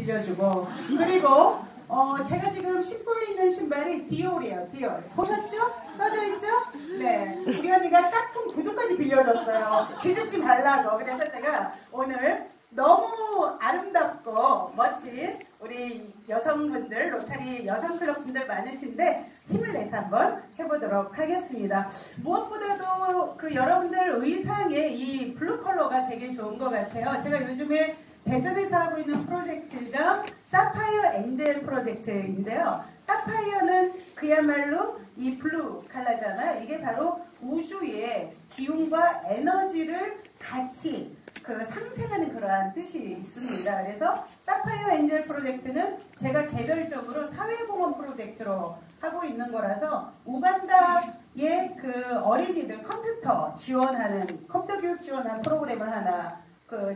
빌려주고, 그리고 제가 지금 신고 있는 신발이 디올이에요. 디올 보셨죠? 써져 있죠? 네, 우리 언니가 짝퉁 구두까지 빌려줬어요. 기죽지 말라고. 그래서 제가 오늘 너무 아름답고 멋진 우리 여성분들, 로타리 여성클럽 분들 많으신데 힘을 내서 한번 해보도록 하겠습니다. 무엇보다도 그 여러분들 의상에 이 블루 컬러가 되게 좋은 것 같아요. 제가 요즘에 대전에서 하고 있는 프로젝트가 사파이어 엔젤 프로젝트인데요. 사파이어는 그야말로 이 블루 컬러잖아요. 이게 바로 우주의 기운과 에너지를 같이 그 상생하는 그러한 뜻이 있습니다. 그래서 사파이어 엔젤 프로젝트는 제가 개별적으로 사회공헌 프로젝트로 하고 있는 거라서 우간다의 그 어린이들 컴퓨터 지원하는, 컴퓨터 교육 지원하는 프로그램을 하나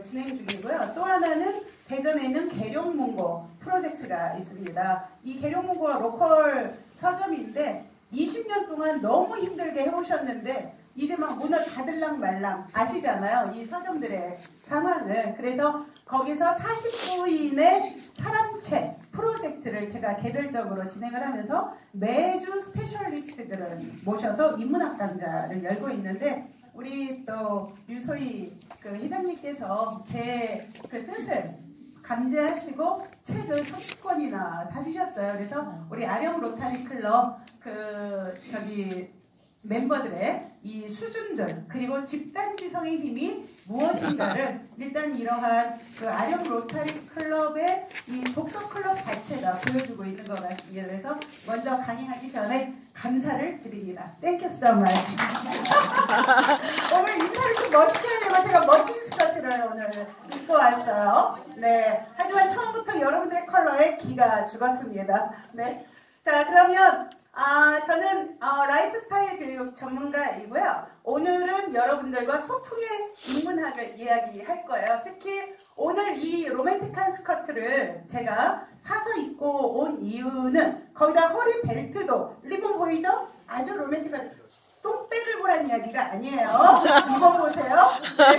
진행 중이고요. 또 하나는 대전에 있는 계룡문고 프로젝트가 있습니다. 이 계룡문고가 로컬 서점인데 20년 동안 너무 힘들게 해오셨는데 이제 막 문을 닫을랑 말랑 아시잖아요. 이 서점들의 상황을. 그래서 거기서 49인의 사람책 프로젝트를 제가 개별적으로 진행을 하면서 매주 스페셜리스트들을 모셔서 인문학 강좌를 열고 있는데 우리 또 유소희 그 회장님께서 제 그 뜻을 감지하시고 책을 30권이나 사주셨어요. 그래서 우리 아령 로타리 클럽 멤버들의 이 수준들 그리고 집단지성의 힘이 무엇인가를 일단 이러한 그 아령 로타리 클럽의 이 독서 클럽 자체가 보여주고 있는 것 같습니다. 그래서 먼저 강의하기 전에 감사를 드립니다. Thank you so much. 오늘 인사를 좀 멋있게 하려고 제가 멋진 스커트를 오늘 입고 왔어요. 네. 하지만 처음부터 여러분들의 컬러에 기가 죽었습니다. 네. 자, 그러면 저는 라이프스타일 교육 전문가이고요. 오늘은 여러분들과 소풍의 인문학을 이야기할 거예요. 특히 오늘 이 로맨틱한 스커트를 제가 사서 입고 온 이유는 거기다 허리 벨트도 리본 보이죠? 아주 로맨틱한 똥배를 보란 이야기가 아니에요. 입어보세요. 네.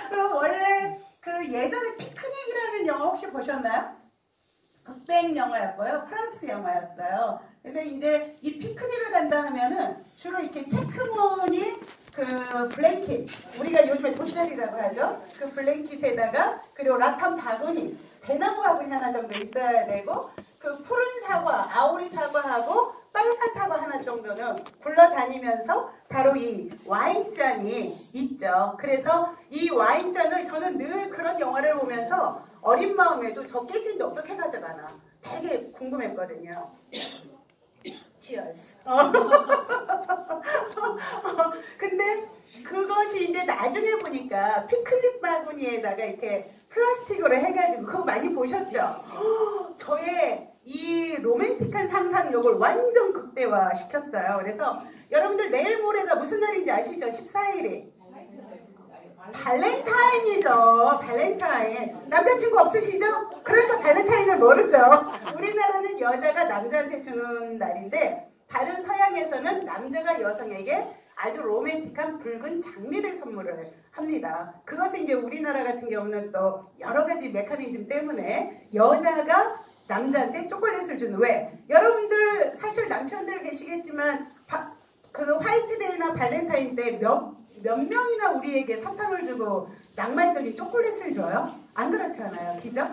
그럼 원래 그 예전에 피크닉이라는 영화 혹시 보셨나요? 극백 영화였고요. 프랑스 영화였어요. 근데 이제 이 피크닉을 간다 하면은 주로 이렇게 체크무늬 그 블랭킷, 우리가 요즘에 돗자리라고 하죠. 그 블랭킷에다가 그리고 라탄 바구니, 대나무 바구니 하나 정도 있어야 되고 그 푸른 사과, 아오리 사과하고 빨간 사과 하나 정도는 굴러다니면서 바로 이 와인잔이 있죠. 그래서 이 와인잔을 저는 늘 그런 영화를 보면서 어린 마음에도 저 깨진데 어떻게 가져가나 되게 궁금했거든요. Cheers. 근데 그것이 이제 나중에 보니까 피크닉 바구니에다가 이렇게 플라스틱으로 해가지고 그거 많이 보셨죠? 저의 이 로맨틱한 상상력을 완전 극대화 시켰어요. 그래서 여러분들 내일 모레가 무슨 날인지 아시죠? 14일이 발렌타인이죠. 발렌타인. 남자친구 없으시죠? 그러니까 발렌타인을 모르죠. 우리나라는 여자가 남자한테 주는 날인데 다른 서양에서는 남자가 여성에게 아주 로맨틱한 붉은 장미를 선물을 합니다. 그것은 이제 우리나라 같은 경우는 또 여러 가지 메커니즘 때문에 여자가 남자한테 초콜릿을 주는, 왜? 여러분들 사실 남편들 계시겠지만 그 화이트데이나 발렌타인데이 몇 명이나 우리에게 사탕을 주고 낭만적인 초콜릿을 줘요? 안 그렇잖아요. 그죠?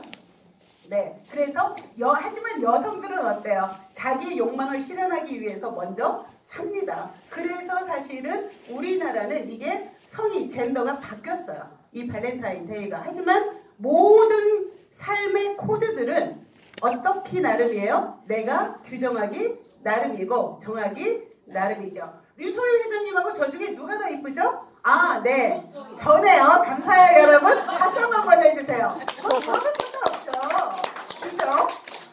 네. 그래서 하지만 여성들은 어때요? 자기의 욕망을 실현하기 위해서 먼저 삽니다. 그래서 사실은 우리나라는 이게 성이 젠더가 바뀌었어요. 이 발렌타인데이가. 하지만 모든 삶의 코드들은 어떻게 나름이에요? 내가 규정하기 나름이고 정하기 나름이죠. 류소희 회장님하고 저 중에 누가 더 이쁘죠? 네. 저네요. 감사해요, 여러분. 박수 한번 해주세요. 저는 상관없죠. 그죠?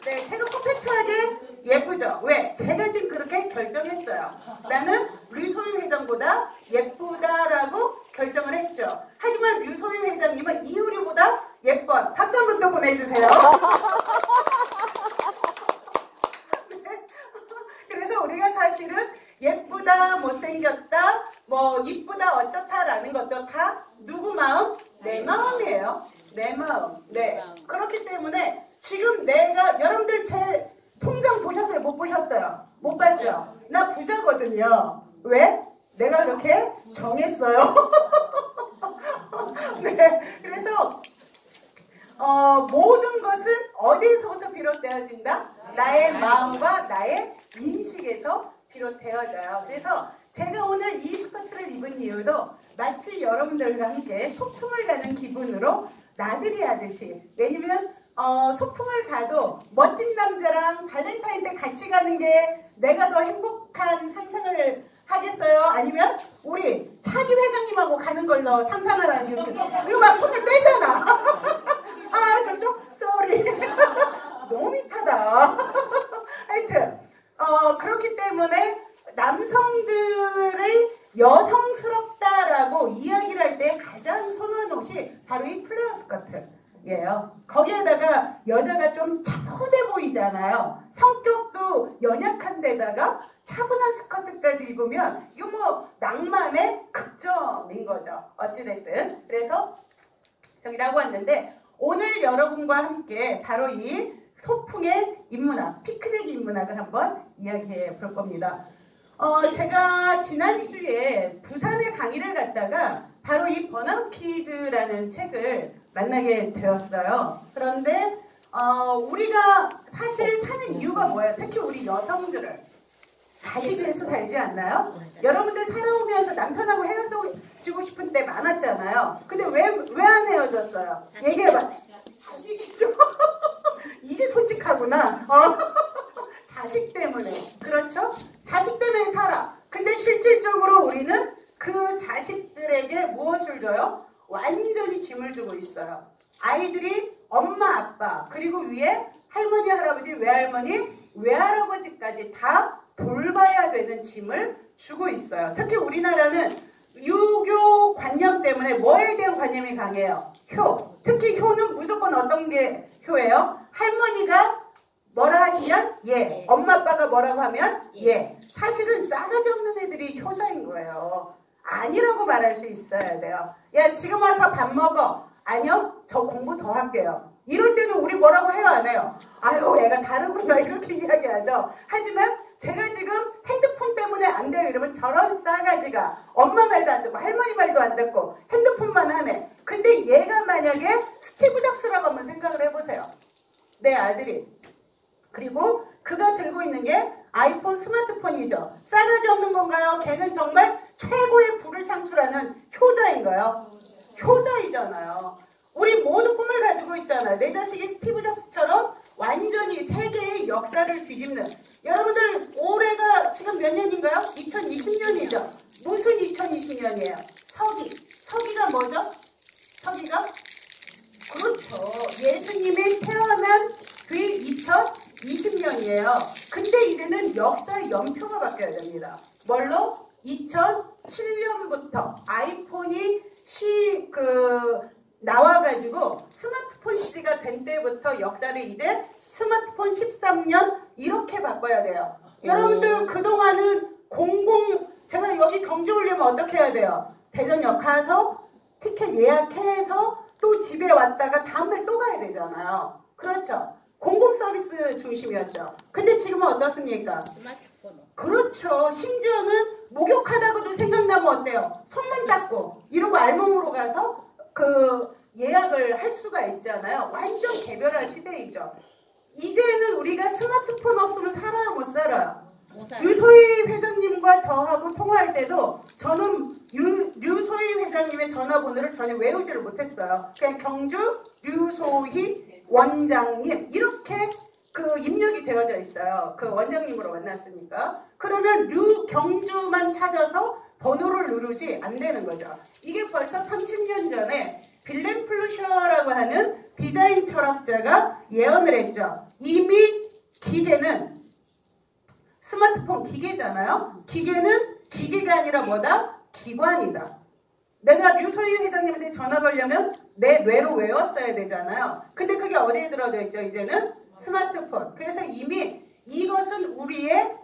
네, 제가 퍼펙트하게 예쁘죠? 왜? 제가 지금 그렇게 결정했어요. 나는 류소희 회장보다 예쁘다라고 결정을 했죠. 하지만 류소희 회장님은 이효리보다 예뻐. 박수 한 번 더 보내주세요. 네. 그래서 우리가 사실은 예쁘다, 못생겼다, 뭐 이쁘다, 어쩌다라는 것도 다 누구 마음? 내 마음이에요. 내 마음. 네. 그렇기 때문에 지금 내가 여러분들 제 통장 보셨어요? 못 보셨어요? 못 봤죠? 나 부자거든요. 왜? 내가 그렇게 정했어요. 네. 그래서 모든 것은 어디서부터 비롯되어진다? 나의 마음과 나의 인식에서 비롯되어져요. 그래서 제가 오늘 이 스커트를 입은 이유도 마치 여러분들과 함께 소풍을 가는 기분으로 나들이 하듯이, 왜냐면 소풍을 가도 멋진 남자랑 발렌타인 때 같이 가는 게 내가 더 행복한 상상을 하겠어요? 아니면 우리 차기 회장님하고 가는 걸로 상상하라는 이거 막 손을 빼잖아. 아 저쪽 쏘리. 너무 비슷하다. 하여튼 그렇기 때문에 남성들의 여성스럽다라고 이야기를 할 때 가장 선호하는 옷이 바로 이 플레어 스커트예요. 거기에다가 여자가 좀 차분해 보이잖아요. 성격도 연약한 데다가 차분한 스커트까지 입으면 이거 뭐 낭만의 극점인 거죠. 어찌됐든. 그래서 저기라고 왔는데 오늘 여러분과 함께 바로 이 소풍의 인문학, 피크닉 인문학을 한번 이야기해 볼 겁니다. 제가 지난주에 부산에 강의를 갔다가 바로 이 번아웃 퀴즈라는 책을 만나게 되었어요. 그런데 우리가 사실 사는 이유가 뭐예요? 특히 우리 여성들은 자식을 해서 살지 않나요? 여러분들 살아오면서 남편하고 헤어지고 싶은 때 많았잖아요. 근데 왜 안 헤어졌어요? 얘기해봐. 자식이죠. 이제 솔직하구나. 자식 때문에. 그렇죠? 자식 때문에 살아. 근데 실질적으로 우리는 그 자식들에게 무엇을 줘요? 완전히 짐을 주고 있어요. 아이들이 엄마, 아빠, 그리고 위에 할머니, 할아버지, 외할머니, 외할아버지까지 다 돌봐야 되는 짐을 주고 있어요. 특히 우리나라는 유교 관념 때문에 뭐에 대한 관념이 강해요? 효. 특히 효는 무조건 어떤 게 효예요? 할머니가 뭐라 하시면 예. 엄마 아빠가 뭐라고 하면 예. 사실은 싸가지 없는 애들이 효자인 거예요. 아니라고 말할 수 있어야 돼요. 야 지금 와서 밥 먹어. 아니요. 저 공부 더 할게요. 이럴 때는 우리 뭐라고 해요 안 해요? 아유 애가 다르구나 이렇게 이야기하죠. 하지만 제가 지금 핸드폰 때문에 안 돼요 이러면 저런 싸가지가 엄마 말도 안 듣고 할머니 말도 안 듣고 핸드폰만 하네. 근데 얘가 만약에 스티브 잡스라고 한번 생각을 해보세요. 내 아들이. 그리고 그가 들고 있는 게 아이폰 스마트폰이죠. 싸가지 없는 건가요? 걔는 정말 최고의 부를 창출하는 효자인가요? 효자이잖아요. 우리 모두 꿈을 가지고 있잖아요. 내 자식이 스티브 잡스처럼 완전히 세계의 역사를 뒤집는. 여러분들 올해가 지금 몇 년인가요? 2020년이죠. 무슨 2020년이에요? 서기. 서기가 뭐죠? 서기가? 그렇죠. 예수님이 태어난 뒤 2020년이에요. 근데 이제는 역사의 연표가 바뀌어야 됩니다. 뭘로? 2007년부터 아이폰이 나와가지고 스마트폰 시대가 된 때부터 역사를 이제 스마트폰 13년 이렇게 바꿔야 돼요. 여러분들 그동안은 제가 여기 경주 오려면 어떻게 해야 돼요? 대전역 가서 티켓 예약해서 또 집에 왔다가 다음날 또 가야 되잖아요. 그렇죠. 공공 서비스 중심이었죠. 근데 지금은 어떻습니까? 스마트폰. 그렇죠. 심지어는 목욕하다가도 생각나면 어때요? 손만 닦고 이러고 알몸으로 가서 예약을 할 수가 있잖아요. 완전 개별화 시대이죠. 이제는 우리가 스마트폰 없으면 살아요, 못 살아요? 류소희 회장님과 저하고 통화할 때도 저는 류소희 회장님의 전화번호를 전혀 외우지를 못했어요. 그냥 경주 류소희 원장님 이렇게 입력이 되어져 있어요. 그 원장님으로 만났으니까. 그러면 류경주만 찾아서 번호를 누르지 안 되는 거죠. 이게 벌써 30년 전에 빌렌 플루셔라고 하는 디자인 철학자가 예언을 했죠. 이미 기계는 스마트폰 기계잖아요. 기계는 기계가 아니라 뭐다? 기관이다. 내가 류소희 회장님한테 전화 걸려면 내 뇌로 외웠어야 되잖아요. 근데 그게 어디에 들어져 있죠? 이제는 스마트폰. 그래서 이미 이것은 우리의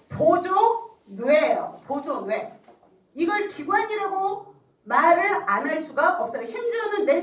보조뇌예요. 보조뇌. 이걸 기관이라고 말을 안 할 수가 없어요. 심지어는 내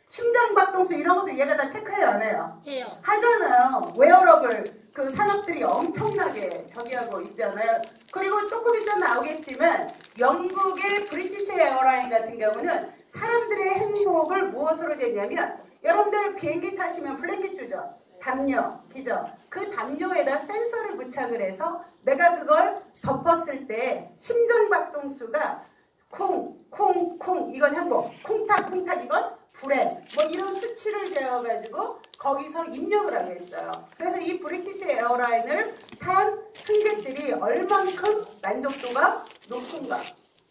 심장박동수 이런 것도 얘가 다 체크해요, 안 해요? 해요. 하잖아요. 웨어러블 그 산업들이 엄청나게 저기 하고 있잖아요. 그리고 조금 이따 나오겠지만 영국의 브리티시 에어라인 같은 경우는 사람들의 행복을 무엇으로 재냐면 여러분들 비행기 타시면 블랭킷 주죠. 담요, 그죠? 그 담요에다 센서를 부착을 해서 내가 그걸 덮었을 때 심장박동수가 쿵쿵쿵 이건 행복, 쿵탁쿵탁 이건 불행, 뭐 이런 수치를 재어가지고 거기서 입력을 하겠어요. 그래서 이 브리티시 에어라인을 탄 승객들이 얼만큼 만족도가 높은가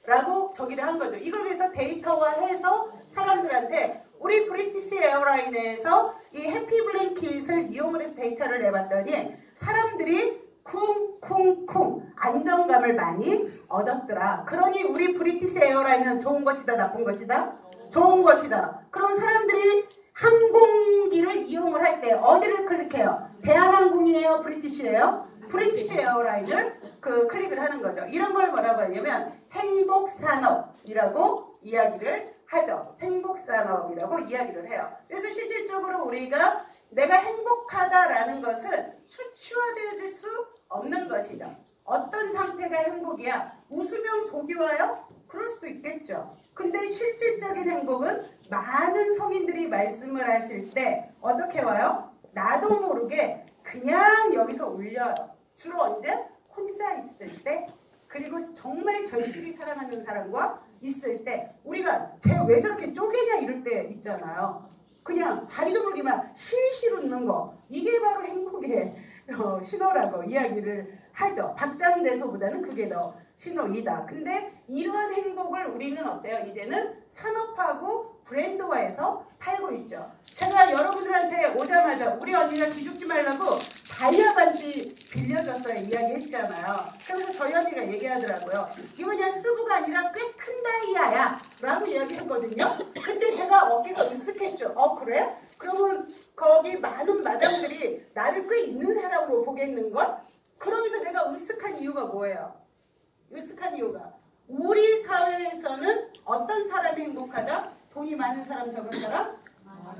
라고 저기를 한 거죠. 이걸 위해서 데이터화해서 사람들한테 우리 브리티시 에어라인에서 이 해피 블랭킷을 이용을 해서 데이터를 내봤더니 사람들이 쿵쿵쿵 안정감을 많이 얻었더라. 그러니 우리 브리티시 에어라인은 좋은 것이다, 나쁜 것이다? 좋은 것이다. 그럼 사람들이 항공기를 이용을 할 때 어디를 클릭해요? 대한항공이에요? 브리티시예요? 브리티시 에어라인을 클릭을 하는 거죠. 이런 걸 뭐라고 하냐면 행복산업이라고 이야기를 하죠. 행복산업이라고 이야기를 해요. 그래서 실질적으로 우리가 내가 행복하다라는 것은 수치화되어질 수 없는 것이죠. 어떤 상태가 행복이야? 웃으면 복이 와요? 그럴 수도 있겠죠. 근데 실질적인 행복은 많은 성인들이 말씀을 하실 때 어떻게 와요? 나도 모르게 그냥 여기서 울려요. 주로 언제? 혼자 있을 때, 그리고 정말 절실히 사랑하는 사람과 있을 때, 우리가 쟤 왜 저렇게 쪼개냐 이럴 때 있잖아요. 그냥 자리도 모르기만 실실 웃는 거, 이게 바로 행복의 신호라고 이야기를 하죠. 박장대소보다는 그게 더 신호이다. 근데 이러한 행복을 우리는 어때요? 이제는 산업하고 브랜드화해서 팔고 있죠. 제가 여러분들한테 오자마자 우리 언니가 기죽지 말라고 다이아 반지 빌려줬어요 이야기했잖아요. 그래서 저희 언니가 얘기하더라고요. 이거 그냥 스부가 아니라 꽤 큰 다이아야 라고 이야기했거든요. 근데 제가 어깨가 으쓱했죠. 그래? 그러면 거기 많은 마담들이 나를 꽤 있는 사람으로 보겠는걸? 그러면서 내가 으쓱한 이유가 뭐예요? 으쓱한 이유가 우리 사회에서는 어떤 사람이 행복하다? 돈이 많은 사람, 적은 사람?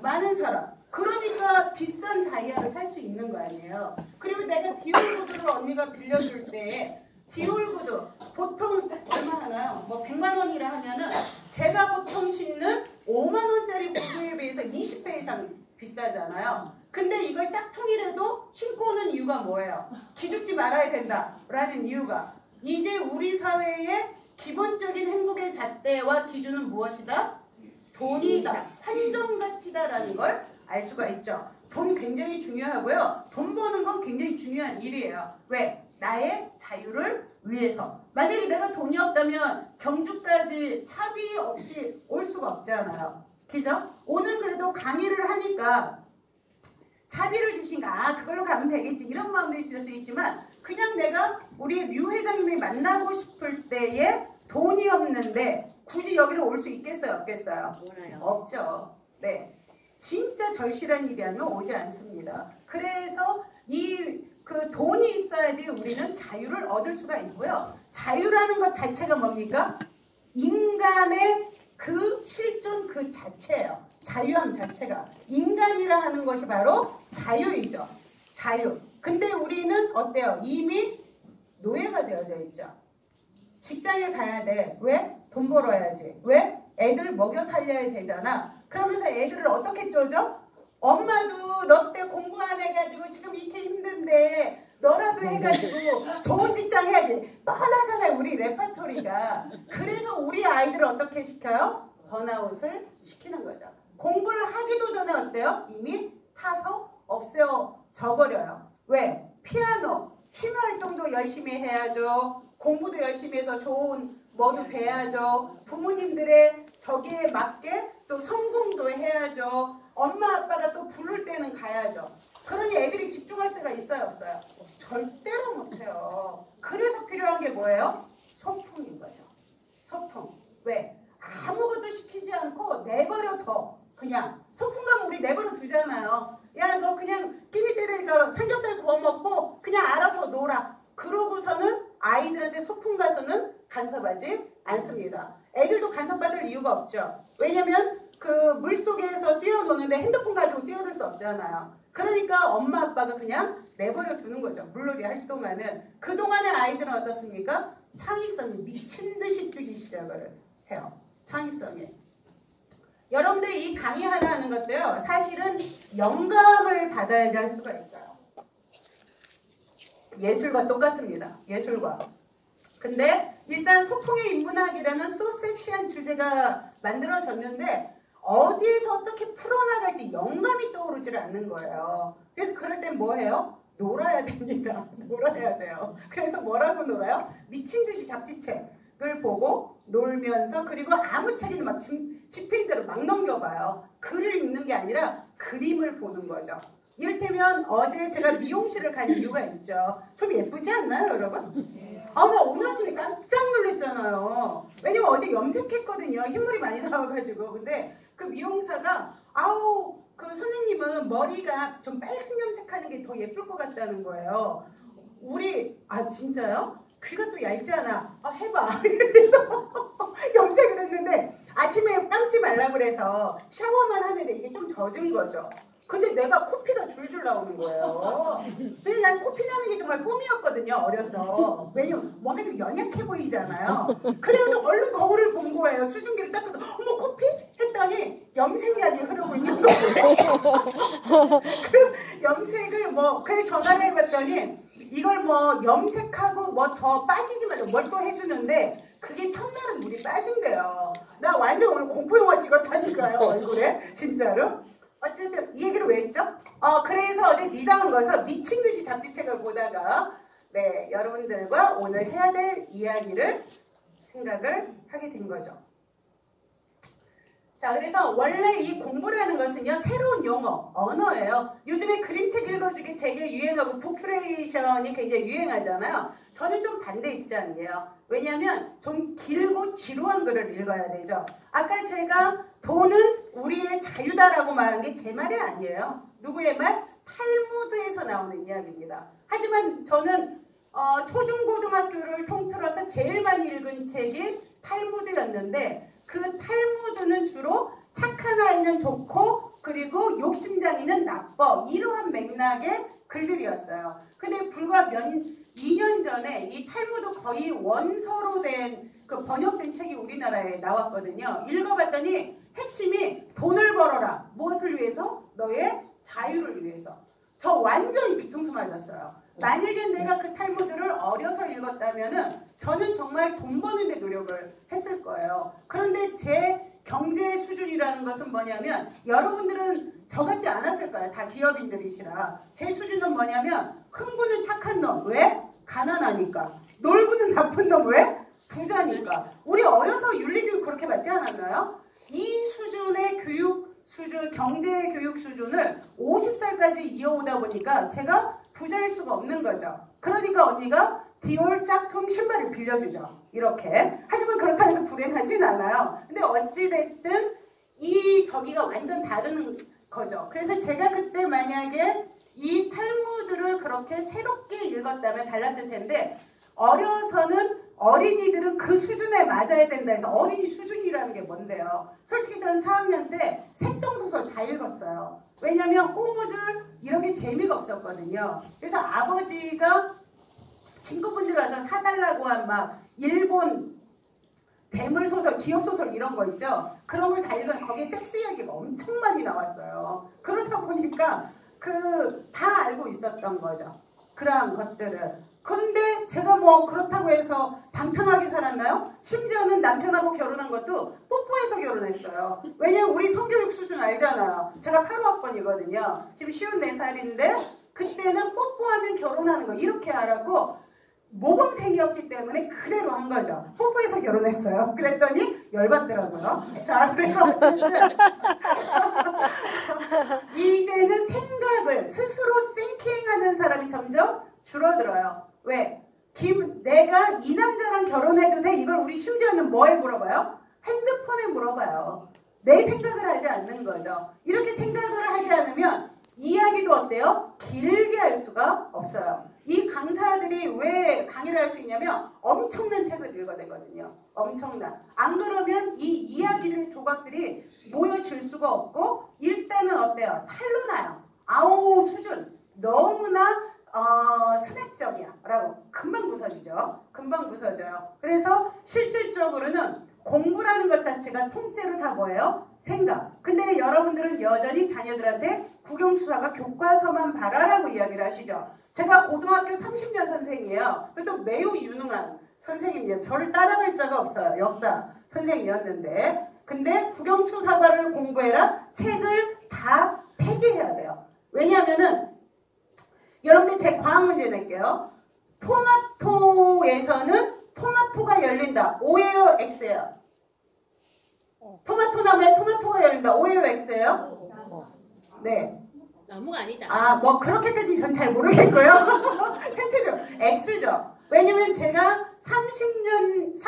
많은 사람. 그러니까 비싼 다이아를 살 수 있는 거 아니에요. 그리고 내가 디올 구두를 언니가 빌려줄 때 디올 구두 보통 얼마 하나요? 뭐 100만 원이라 하면은 제가 보통 신는 5만 원짜리 구두에 비해서 20배 이상 비싸잖아요. 근데 이걸 짝퉁이라도 신고 오는 이유가 뭐예요? 기죽지 말아야 된다라는 이유가 이제 우리 사회의 기본적인 행복의 잣대와 기준은 무엇이다? 돈이다. 한정가치다라는 걸 알 수가 있죠. 돈 굉장히 중요하고요. 돈 버는 건 굉장히 중요한 일이에요. 왜? 나의 자유를 위해서. 만약에 내가 돈이 없다면 경주까지 차비 없이 올 수가 없잖아요. 그죠? 오늘 그래도 강의를 하니까 차비를 주신가? 그걸로 가면 되겠지. 이런 마음도 있을 수 있지만 그냥 내가 우리 류 회장님이 만나고 싶을 때에 돈이 없는데 굳이 여기로 올 수 있겠어요? 없겠어요? 몰라요. 없죠. 네. 진짜 절실한 일이 하면 오지 않습니다. 그래서 그 돈이 있어야지 우리는 자유를 얻을 수가 있고요. 자유라는 것 자체가 뭡니까? 인간의 그 실존 그 자체예요. 자유함 자체가. 인간이라 하는 것이 바로 자유이죠. 자유. 근데 우리는 어때요? 이미 노예가 되어져 있죠. 직장에 가야 돼. 왜? 돈 벌어야지. 왜? 애들 먹여 살려야 되잖아. 그러면서 애들을 어떻게 쪼죠? 엄마도 너 때 공부 안 해가지고 지금 이렇게 힘든데 너라도 해가지고 좋은 직장 해야지. 뻔하잖아요. 우리 레파토리가. 그래서 우리 아이들을 어떻게 시켜요? 번아웃을 시키는 거죠. 공부를 하기도 전에 어때요? 이미 타서 없애져 버려요. 왜? 피아노, 취미 활동도 열심히 해야죠. 공부도 열심히 해서 좋은 뭐도 돼야죠. 부모님들의 저기에 맞게 또 성공도 해야죠. 엄마 아빠가 또 부를 때는 가야죠. 그러니 애들이 집중할 수가 있어요, 없어요? 절대로 못해요. 그래서 필요한 게 뭐예요? 소풍인 거죠. 소풍. 왜? 아무것도 시키지 않고 내버려둬. 그냥 소풍 가면 우리 내버려 두잖아요. 야, 너 그냥 끼니 때리니까 삼겹살 구워 먹고 그냥 알아서 놀아. 그러고서는 아이들한테 소풍 가서는 간섭하지 않습니다. 애들도 간섭받을 이유가 없죠. 왜냐면 그 물속에서 뛰어노는데 핸드폰 가지고 뛰어들 수 없잖아요. 그러니까 엄마 아빠가 그냥 내버려 두는 거죠. 물놀이 할 동안은. 그동안의 아이들은 어떻습니까? 창의성이 미친 듯이 뛰기 시작을 해요. 창의성이. 여러분들이 이 강의 하나 하는 것도요. 사실은 영감을 받아야지 할 수가 있어요. 예술과 똑같습니다. 예술과. 근데 일단 소풍의 인문학이라는 소 섹시한 주제가 만들어졌는데 어디에서 어떻게 풀어나갈지 영감이 떠오르질 않는 거예요. 그래서 그럴 땐 뭐 해요? 놀아야 됩니다. 놀아야 돼요. 그래서 뭐라고 놀아요? 미친 듯이 잡지책을 보고 놀면서 그리고 아무 책이나 막 집힌 대로 막 넘겨봐요. 글을 읽는 게 아니라 그림을 보는 거죠. 이를테면 어제 제가 미용실을 간 이유가 있죠. 좀 예쁘지 않나요, 여러분? 나 오늘 아침에 깜짝 놀랐잖아요. 왜냐면 어제 염색했거든요. 흰물이 많이 나와가지고. 근데 그 미용사가 그 선생님은 머리가 좀 빨간 염색하는 게 더 예쁠 것 같다는 거예요. 진짜요? 귀가 또 얇잖아. 해봐. 그래서 염색을 했는데 아침에 감지 말라 그래서 샤워만 하는데 이게 좀 젖은 거죠. 근데 내가 코피가 줄줄 나오는 거예요. 근데 난 코피 나는 게 정말 꿈이었거든요, 어려서. 왜냐면 뭔가 좀 연약해 보이잖아요. 그래도 얼른 거울을 본 거예요. 수증기를 닦아서 어머 코피? 했더니 염색약이 흐르고 있는 거예요. 그 염색을 그래서 전화를 해봤더니 이걸 염색하고 더 빠지지 말고 뭘 또 해주는데 그게 첫날은 물이 빠진대요. 나 완전 오늘 공포영화 찍었다니까요, 얼굴에. 진짜로. 어쨌든 이 얘기를 왜 했죠? 그래서 어제 이상한 거에서 미친 듯이 잡지책을 보다가 여러분들과 오늘 해야 될 이야기를 생각을 하게 된 거죠. 자, 그래서 원래 이 공부라는 것은요, 새로운 용어, 언어예요. 요즘에 그림책 읽어주기 되게 유행하고 북큐레이션이 굉장히 유행하잖아요. 저는 좀 반대 입장이에요. 왜냐하면 좀 길고 지루한 글을 읽어야 되죠. 아까 제가 돈은 우리의 자유다라고 말한 게 제 말이 아니에요. 누구의 말? 탈무드에서 나오는 이야기입니다. 하지만 저는 초중고등학교를 통틀어서 제일 많이 읽은 책이 탈무드였는데 그 탈무드는 주로 착한 아이는 좋고 그리고 욕심장이는 나빠 이러한 맥락의 글들이었어요. 근데 불과 2년 전에 이 탈무드 거의 원서로 된 그 번역된 책이 우리나라에 나왔거든요. 읽어봤더니 핵심이 돈을 벌어라. 무엇을 위해서? 너의 자유를 위해서. 저 완전히 뒤통수 맞았어요. 만약에 내가 그 탈무드를 어려서 읽었다면은 저는 정말 돈 버는 데 노력을 했을 거예요. 그런데 제 경제 수준이라는 것은 뭐냐면 여러분들은 저같지 않았을 거예요. 다 기업인들이시라. 제 수준은 뭐냐면 흥부는 착한 놈. 왜? 가난하니까. 놀부는 나쁜 놈. 왜? 부자니까. 우리 어려서 윤리교육 그렇게 받지 않았나요? 이 수준의 교육 수준, 경제 교육 수준을 50살까지 이어오다 보니까 제가 부자일 수가 없는 거죠. 그러니까 언니가 디올 짝퉁 신발을 빌려주죠. 이렇게. 하지만 그렇다고 해서 불행하진 않아요. 근데 어찌됐든 저기가 완전 다른 거죠. 그래서 제가 그때 만약에 이 탈무드를 그렇게 새롭게 읽었다면 달랐을 텐데 어려서는 어린이들은 그 수준에 맞아야 된다 해서 어린이 수준이라는 게 뭔데요? 솔직히 저는 4학년 때 색정소설 다 읽었어요. 왜냐면 꼬무줄 이런 게 재미가 없었거든요. 그래서 아버지가 친구분들 와서 사달라고 한 막 일본 대물소설, 기업소설 이런 거 있죠? 그런 걸 다 읽으면 거기에 섹스 이야기가 엄청 많이 나왔어요. 그러다 보니까 다 알고 있었던 거죠. 그러한 것들을. 근데 제가 그렇다고 해서 방탕하게 살았나요? 심지어는 남편하고 결혼한 것도 뽀뽀해서 결혼했어요. 왜냐면 우리 성교육 수준 알잖아요. 제가 85학번이거든요. 지금 54살인데 그때는 뽀뽀하면 결혼하는 거 이렇게 알았고 모범생이었기 때문에 그대로 한 거죠. 뽀뽀해서 결혼했어요. 그랬더니 열받더라고요. 자, 그래서 어쨌든 이제는 생각을 스스로 싱킹하는 사람이 점점 줄어들어요. 왜? 내가 이 남자랑 결혼해도 돼? 이걸 우리 심지어는 뭐에 물어봐요? 핸드폰에 물어봐요. 내 생각을 하지 않는 거죠. 이렇게 생각을 하지 않으면 이야기도 어때요? 길게 할 수가 없어요. 이 강사들이 왜 어떻게 강의를 할 수 있냐면 엄청난 책을 읽어야 되거든요. 엄청난. 안 그러면 이 이야기들의 조각들이 모여질 수가 없고 일단은 어때요? 탈로 나요. 아오 수준. 너무나 스낵적이야 라고 금방 부서지죠. 금방 부서져요. 그래서 실질적으로는 공부라는 것 자체가 통째로 다 뭐예요? 생각. 근데 여러분들은 여전히 자녀들한테 국영수사가 교과서만 봐라라고 이야기를 하시죠. 제가 고등학교 30년 선생이에요. 그래도 매우 유능한 선생님이에요. 저를 따라갈 자가 없어요. 역사 선생이었는데. 근데 국영수사과를 공부해라. 책을 다 폐기해야 돼요. 왜냐하면은 여러분들 제 과학 문제 낼게요. 토마토에서는 토마토가 열린다. O예요? X예요? 토마토 나무에 토마토가 열린다. O예요? X예요? 네. 나무가 아니다. 아, 뭐 그렇게까지 전 잘 모르겠고요. 팩트죠. X죠. 왜냐면 제가 한 40년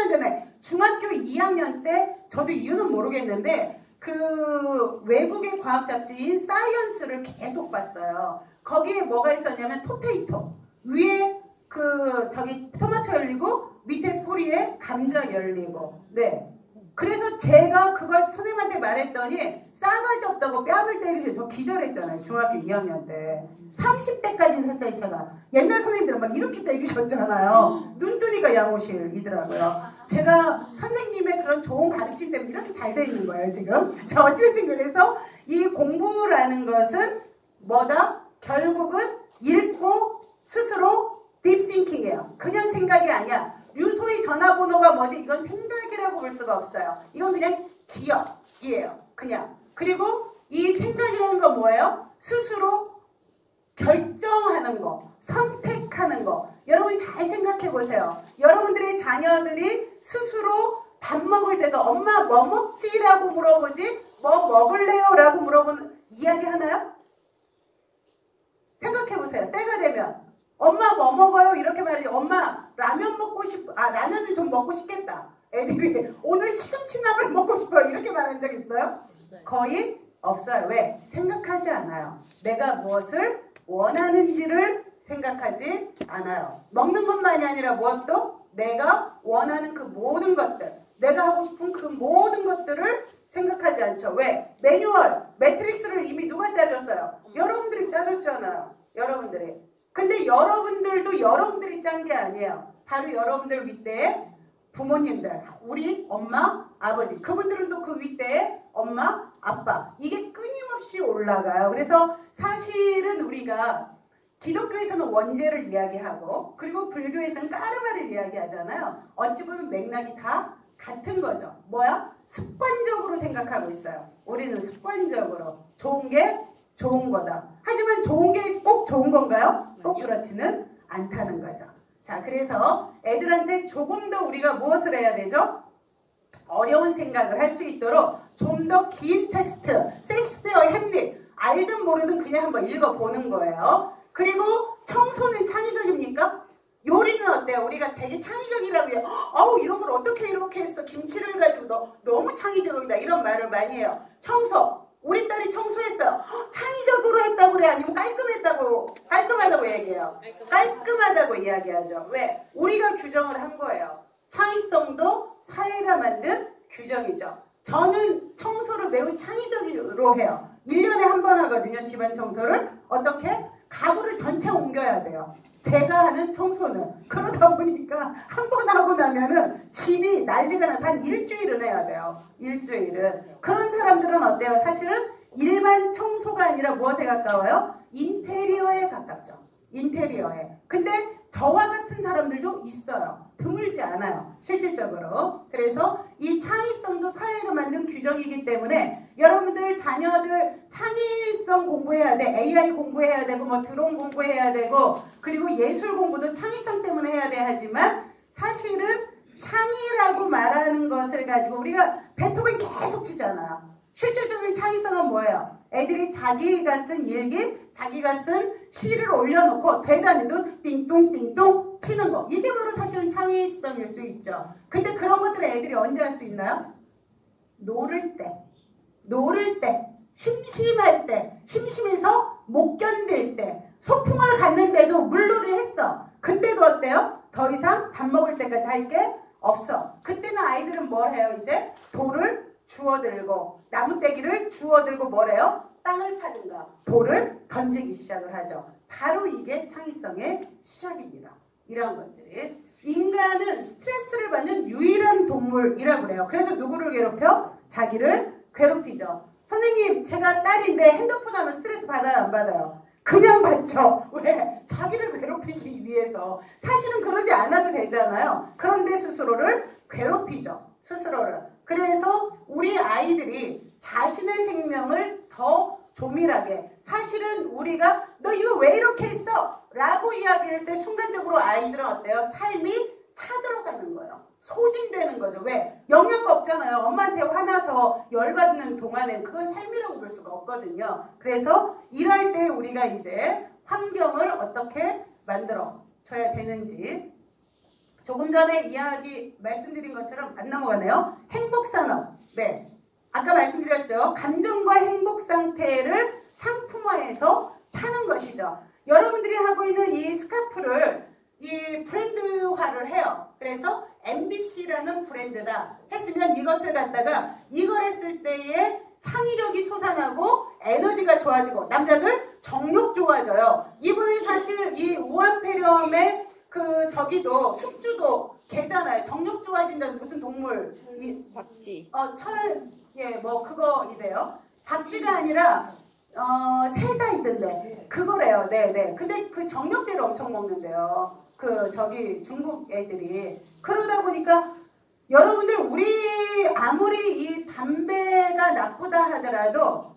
전에 중학교 2학년 때 저도 이유는 모르겠는데 그 외국의 과학 잡지인 사이언스를 계속 봤어요. 거기에 뭐가 있었냐면 토테이토 위에 그 저기 토마토 열리고 밑에 뿌리에 감자 열리고 네. 그래서 제가 그걸 선생님한테 말했더니 싸가지 없다고 뺨을 때리셔. 저 기절했잖아요. 중학교 2학년 때. 30대까지는 샀어요. 제가. 옛날 선생님들은 막 이렇게 때리셨잖아요. 눈두니가 양호실이더라고요. 제가 선생님의 그런 좋은 가르침 때문에 이렇게 잘 돼 있는 거예요. 지금. 자, 어쨌든 그래서 이 공부라는 것은 뭐다? 결국은 읽고 스스로 딥싱킹이에요. 그냥 생각이 아니야. 유소의 전화번호가 뭐지? 이건 생각이라고 볼 수가 없어요. 이건 그냥 기억이에요. 그냥. 그리고 이 생각이라는 건 뭐예요? 스스로 결정하는 거, 선택하는 거. 여러분 잘 생각해 보세요. 여러분들의 자녀들이 스스로 밥 먹을 때도 엄마 뭐 먹지? 라고 물어보지 뭐 먹을래요? 라고 물어보는 이야기 하나요? 생각해 보세요. 때가 되면 엄마 뭐 먹어요? 이렇게 말해. 엄마 라면 먹고 싶어. 아 라면을 좀 먹고 싶겠다. 애들이 오늘 시금치나물 먹고 싶어요. 이렇게 말한 적 있어요? 없어요. 거의 없어요. 왜? 생각하지 않아요. 내가 무엇을 원하는지를 생각하지 않아요. 먹는 것만이 아니라 무엇도 내가 원하는 그 모든 것들, 내가 하고 싶은 그 모든 것들을 생각하지 않죠. 왜? 매뉴얼, 매트릭스를 이미 누가 짜줬어요? 여러분들이 짜줬잖아요. 여러분들이. 근데 여러분들도 여러분들이 짠 게 아니에요. 바로 여러분들 윗대에 부모님들, 우리 엄마, 아버지, 그분들은 또 그 윗대에 엄마, 아빠. 이게 끊임없이 올라가요. 그래서 사실은 우리가 기독교에서는 원죄를 이야기하고 그리고 불교에서는 까르마를 이야기하잖아요. 어찌 보면 맥락이 다 같은 거죠. 뭐야? 습관적으로 생각하고 있어요. 우리는 습관적으로 좋은 게 좋은 거다. 하지만 좋은 게 꼭 좋은 건가요? 꼭 그렇지는 않다는 거죠. 자, 그래서 애들한테 조금 더 우리가 무엇을 해야 되죠? 어려운 생각을 할 수 있도록 좀 더 긴 텍스트, 셰익스피어의 햄릿, 알든 모르든 그냥 한번 읽어보는 거예요. 그리고 청소는 창의적입니까? 요리는 어때요? 우리가 되게 창의적이라고 해요. 어우 이런 걸 어떻게 이렇게 했어? 김치를 가지고 너무 창의적이다 이런 말을 많이 해요. 청소. 우리 딸이 청소했어요. 창의적으로 했다고 그래? 아니면 깔끔하다고 얘기해요? 깔끔하다고 이야기하죠. 왜? 우리가 규정을 한 거예요. 창의성도 사회가 만든 규정이죠. 저는 청소를 매우 창의적으로 해요. 1년에 한 번 하거든요. 집안 청소를. 어떻게? 가구를 전체 옮겨야 돼요. 제가 하는 청소는. 그러다 보니까 한 번 하고 나면은 집이 난리가 나서 한 일주일은 해야 돼요. 일주일은. 그런 사람들은 어때요? 사실은 일반 청소가 아니라 무엇에 가까워요? 인테리어에 가깝죠. 인테리어에. 근데 저와 같은 사람들도 있어요. 드물지 않아요. 실질적으로. 그래서 이 창의성도 사회가 만든 규정이기 때문에 여러분들 자녀들 창의성 공부해야 돼. AI 공부해야 되고 뭐 드론 공부해야 되고 그리고 예술 공부도 창의성 때문에 해야 돼 하지만 사실은 창의라고 말하는 것을 가지고 우리가 베토벤 계속 치잖아요. 실질적인 창의성은 뭐예요? 애들이 자기가 쓴 일기, 자기가 쓴 시를 올려놓고 대단히도 띵똥띵똥 치는 거. 이게 바로 사실은 창의성일 수 있죠. 근데 그런 것들을 애들이 언제 할 수 있나요? 노를 때, 심심할 때, 심심해서 못 견딜 때, 소풍을 갔는데도 물놀이를 했어. 근데도 어때요? 더 이상 밥 먹을 때까지 할 게 없어. 그때는 아이들은 뭘 해요? 이제 돌을 주워들고 나무떼기를 주워들고 뭘 해요? 땅을 파든가 돌을 던지기 시작을 하죠. 바로 이게 창의성의 시작입니다. 이런 것들이. 인간은 스트레스를 받는 유일한 동물이라고 그래요. 그래서 누구를 괴롭혀? 자기를 괴롭히죠. 선생님, 제가 딸인데 핸드폰 하면 스트레스 받아요, 안 받아요? 그냥 받죠. 왜? 자기를 괴롭히기 위해서. 사실은 그러지 않아도 되잖아요. 그런데 스스로를 괴롭히죠. 스스로를. 그래서 우리 아이들이 자신의 생명을 더 조밀하게, 사실은 우리가 너 이거 왜 이렇게 했어? 라고 이야기할 때 순간적으로 아이들은 어때요? 삶이 타들어가는 거예요. 소진되는 거죠. 왜? 영향가 없잖아요. 엄마한테 화나서 열받는 동안엔 그건 삶이라고 볼 수가 없거든요. 그래서 이럴 때 우리가 이제 환경을 어떻게 만들어 줘야 되는지, 조금 전에 이야기 말씀드린 것처럼 안 넘어가네요. 행복산업. 네. 아까 말씀드렸죠. 감정과 행복 상태를 상품화해서 파는 것이죠. 여러분들이 하고 있는 이 스카프를 이 브랜드화를 해요. 그래서 MBC라는 브랜드다 했으면 이것을 갖다가 이걸 했을 때에 창의력이 솟아나고 에너지가 좋아지고 남자들 정력 좋아져요. 이번에 사실 이 우한폐렴의 그 저기도 숙주도 개잖아요. 정력 좋아진다는 무슨 동물? 박쥐. 뭐 그거 이래요. 박쥐가 아니라 새자 있던데 그거래요. 네네. 근데 그 정력제를 엄청 먹는데요. 그 저기 중국 애들이. 그러다 보니까 여러분들 우리 아무리 이 담배가 나쁘다 하더라도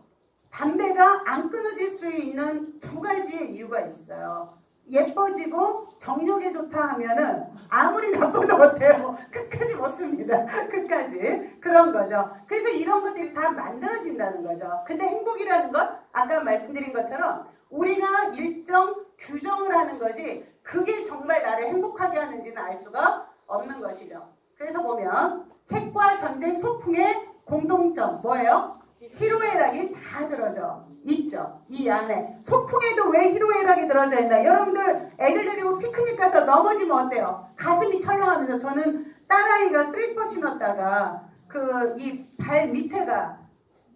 담배가 안 끊어질 수 있는 두 가지의 이유가 있어요. 예뻐지고 정력에 좋다 하면은 아무리 나빠도 어때요? 끝까지 먹습니다. 끝까지. 그런 거죠. 그래서 이런 것들이 다 만들어진다는 거죠. 근데 행복이라는 것, 아까 말씀드린 것처럼 우리가 일정 규정을 하는 거지 그게 정말 나를 행복하게 하는지는 알 수가 없는 것이죠. 그래서 보면 책과 전쟁 소풍의 공통점 뭐예요? 희로애락이 다 들어져 있죠. 이 안에. 소풍에도 왜 희로애락이 들어져 있나? 여러분들 애들 데리고 피크닉 가서 넘어지면 어때요? 가슴이 철렁하면서, 저는 딸아이가 슬리퍼 신었다가 그 이 발 밑에가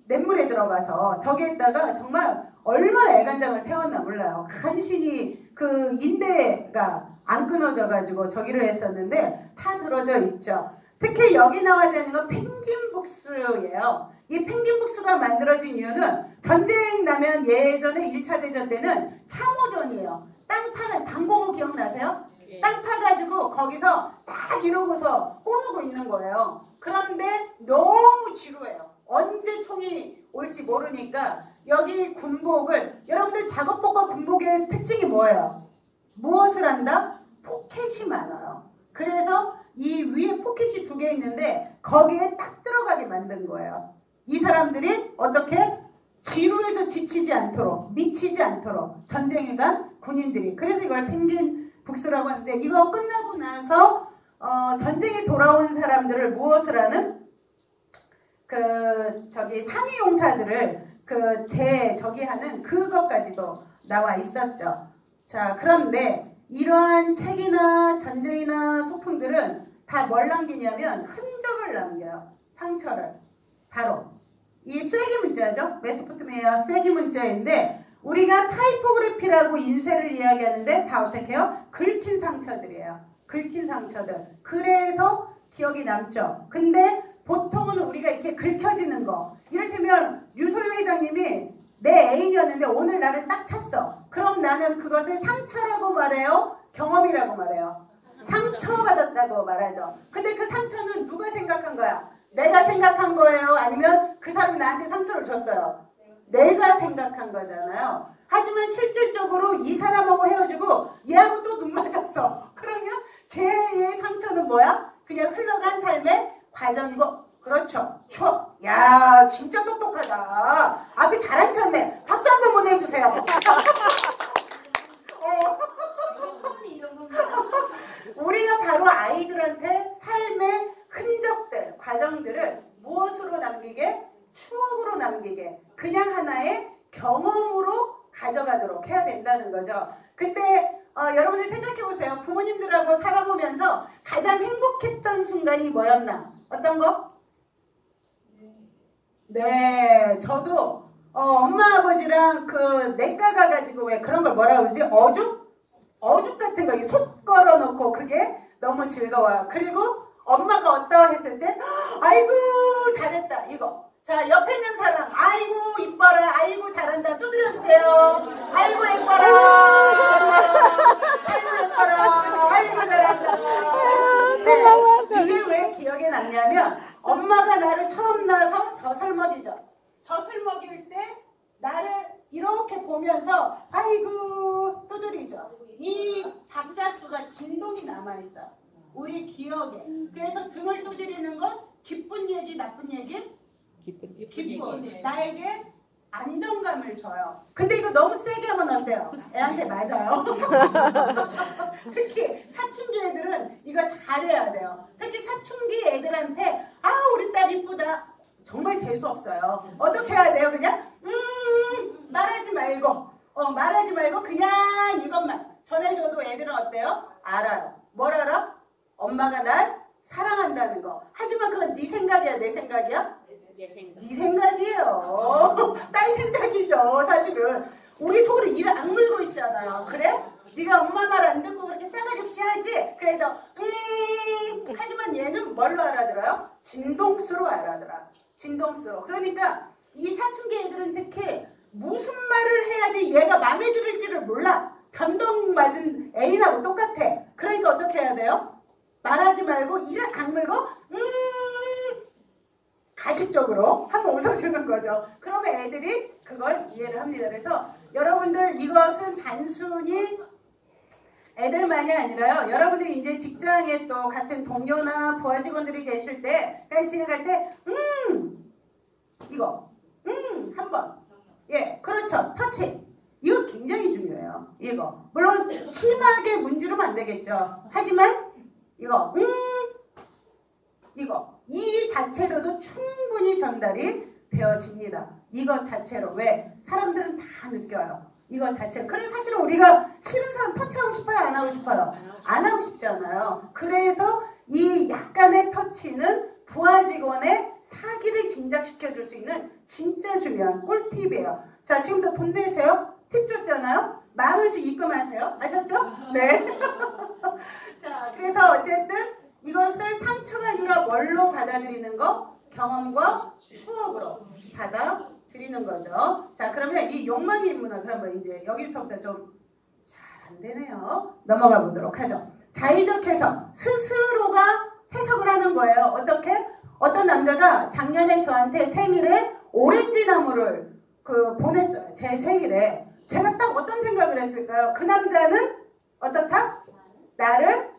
냇물에 들어가서 저기에다가 정말 얼마나 애간장을 태웠나 몰라요. 간신히 그 인대가 안 끊어져 가지고 저기를 했었는데 다 들어져 있죠. 특히 여기 나와져 있는 건 펭귄북스예요. 이 펭귄북스가 만들어진 이유는 전쟁 나면 예전에 1차 대전 때는 참호전이에요. 땅 파가, 방공호 기억나세요? 땅 파가지고 거기서 딱 이러고서 꼬누고 있는 거예요. 그런데 너무 지루해요. 언제 총이 올지 모르니까 여기 군복을, 여러분들 작업복과 군복의 특징이 뭐예요? 무엇을 한다? 포켓이 많아요. 그래서 이 위에 포켓이 2개 있는데 거기에 딱 들어가게 만든 거예요. 이 사람들이 어떻게? 지루해서 지치지 않도록, 미치지 않도록 전쟁에 간 군인들이. 그래서 이걸 펭귄북스라고 하는데, 이거 끝나고 나서 전쟁에 돌아온 사람들을 무엇을 하는? 상위용사들을 저기 하는 그것까지도 나와 있었죠. 자, 그런데 이러한 책이나 전쟁이나 소품들은 다 뭘 남기냐면 흔적을 남겨요. 상처를. 바로 이 쐐기 문자죠. 메소포타미아 쐐기 문자인데 우리가 타이포그래피라고 인쇄를 이야기하는데 다 어떻게 해요? 긁힌 상처들이에요. 긁힌 상처들. 그래서 기억이 남죠. 근데 보통은 우리가 이렇게 긁혀지는 거, 이를테면 유소유 회장님이 내 애인이었는데 오늘 나를 딱 찼어. 그럼 나는 그것을 상처라고 말해요? 경험이라고 말해요? 상처받았다고 말하죠. 근데 그 상처는 누가 생각한 거야? 내가 생각한 거예요? 아니면 그 사람이 나한테 상처를 줬어요? 내가 생각한 거잖아요. 하지만 실질적으로 이 사람하고 헤어지고 얘하고 또 눈 맞았어. 그러면 쟤의 상처는 뭐야? 그냥 흘러간 삶의 과정이고. 그렇죠. 추억. 야, 진짜 똑똑하다. 앞에 잘 앉혔네. 박수 한번 보내주세요. 우리가 바로 아이들한테 삶의 흔적들, 과정들을 무엇으로 남기게? 추억으로 남기게. 그냥 하나의 경험으로 가져가도록 해야 된다는 거죠. 근데 여러분들 생각해 보세요. 부모님들하고 살아보면서 가장 행복했던 순간이 뭐였나? 어떤 거? 네, 저도 엄마 아버지랑 그 내과 가가지고 왜 그런 걸 뭐라 그러지? 어죽 같은 거 솥 걸어 놓고 그게 너무 즐거워요. 그리고 엄마가 어떠했을 때 아이고 잘했다 이거. 자, 옆에 있는 사람 아이고 이뻐라 아이고 잘한다 두드려주세요. 아이고 예뻐라 아이고 예뻐라 아이고 잘한다. 네, 이게 왜 기억에 남냐면 엄마가 나를 처음 낳아서 젖을 먹이죠. 젖을 먹일 때 나를 이렇게 보면서 아이고 두드리죠. 이 박자수가 진동이 남아있어 우리 기억에. 그래서 등을 두드리는 건 기쁜 얘기 나쁜 얘기? 기쁜. 나에게 안정감을 줘요. 근데 이거 너무 세게 하면 어때요? 애한테 맞아요. 특히 사춘기 애들은 이거 잘해야 돼요. 특히 사춘기 애들한테 아 우리 딸 이쁘다. 정말 재수없어요. 어떻게 해야 돼요? 그냥 말하지 말고 그냥 이것만 전해줘도 애들은 어때요? 알아요. 뭘 알아? 엄마가 날 사랑한다는 거. 하지만 그건 네 생각이야 내 생각이야? 네 생각이에요. 딸 생각이죠. 사실은 우리 속으로 이를 악물고 있잖아요. 그래? 네가 엄마 말 안 듣고 그렇게 싸가지 없이 하지? 그래서 하지만 얘는 뭘로 알아들어요? 진동수로 알아들어. 진동수로. 그러니까 이 사춘기 애들은 특히 무슨 말을 해야지 얘가 마음에 들을지를 몰라. 변동 맞은 애인하고 똑같아. 그러니까 어떻게 해야 돼요? 말하지 말고 이를 악물고 가식적으로 한번 웃어주는 거죠. 그러면 애들이 그걸 이해를 합니다. 그래서 여러분들 이것은 단순히 애들만이 아니라요. 여러분들이 이제 직장에 또 같은 동료나 부하 직원들이 계실 때 그냥 진행할 때 이거 한번 예 그렇죠. 터치 이거 굉장히 중요해요. 이거 물론 심하게 문지르면 안 되겠죠. 하지만 이거 이 자체로도 충분히 전달이 되어집니다. 이것 자체로. 왜? 사람들은 다 느껴요. 이것 자체로. 그래서 사실은 우리가 싫은 사람 터치하고 싶어요? 안 하고 싶어요? 안 하고 싶지 않아요. 그래서 이 약간의 터치는 부하 직원의 사기를 짐작시켜 줄 수 있는 진짜 중요한 꿀팁이에요. 자, 지금부터 돈 내세요. 팁 줬잖아요. 10,000원씩 입금하세요. 아셨죠? 네. 자, 그래서 어쨌든 이것을 상처가 아니라 뭘로 받아들이는 거? 경험과 추억으로 받아들이는 거죠. 자, 그러면 이 욕망의 인문학 그러면 이제 여기서부터 좀 잘 안 되네요. 넘어가 보도록 하죠. 자의적 해석. 스스로가 해석을 하는 거예요. 어떻게? 어떤 남자가 작년에 저한테 생일에 오렌지 나무를 보냈어요. 제 생일에. 제가 딱 어떤 생각을 했을까요? 그 남자는 어떻다? 나를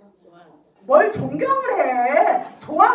뭘 존경을 해. 좋아.